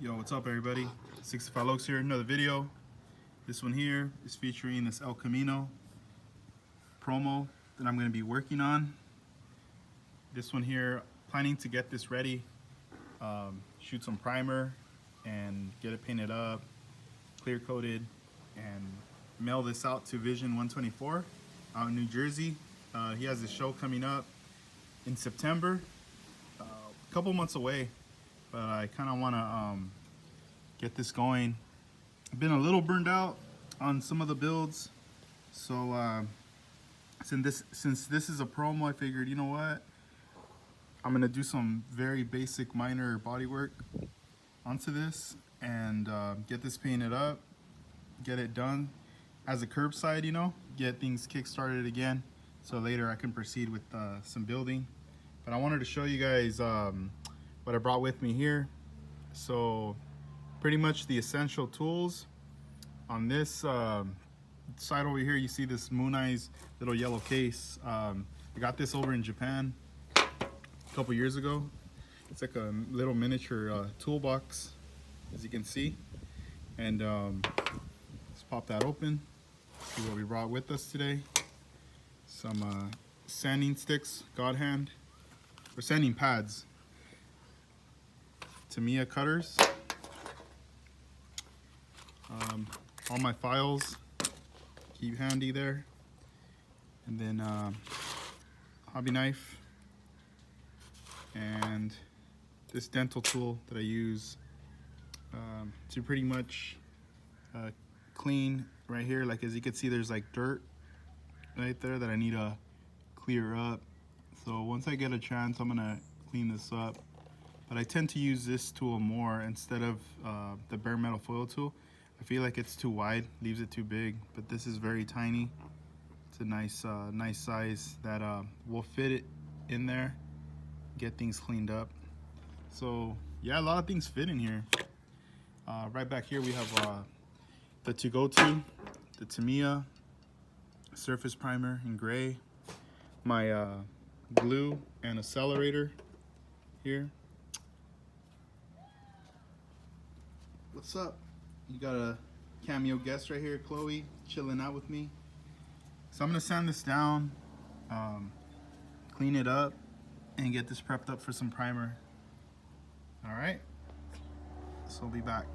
Yo, what's up everybody? 65 Lokes here, another video. This one here is featuring this El Camino promo that I'm going to be working on. This one here, planning to get this ready, shoot some primer and get it painted up, clear coated, and mail this out to Vision 124 out in New Jersey. He has a show coming up in September, a couple months away, but I kind of want to get this going. I've been a little burned out on some of the builds, so since this is a promo, I figured, you know what, I'm gonna do some very basic minor body work onto this and get this painted up, get it done as a curbside, you know, get things kick-started again, so later I can proceed with some building. But I wanted to show you guys what I brought with me here. So pretty much the essential tools. On this side over here, you see this Moon Eyes little yellow case. I got this over in Japan a couple years ago. It's like a little miniature toolbox, as you can see. And let's pop that open, see what we brought with us today. Some sanding sticks, God hand, or sanding pads. Tamiya cutters. All my files, keep handy there. And then hobby knife. And this dental tool that I use to pretty much clean right here. Like, as you can see, there's like dirt right there that I need to clear up. So once I get a chance, I'm gonna clean this up. But I tend to use this tool more instead of the bare metal foil tool. I feel like it's too wide, leaves it too big, but this is very tiny. It's a nice nice size that will fit it in there, get things cleaned up. So yeah, a lot of things fit in here. Right back here we have the to-go-to, the Tamiya surface primer in gray, my glue and a ScaleRider here. What's up? You got a cameo guest right here, Chloe, chilling out with me. So I'm gonna sand this down, clean it up, and get this prepped up for some primer. All right, so I'll be back.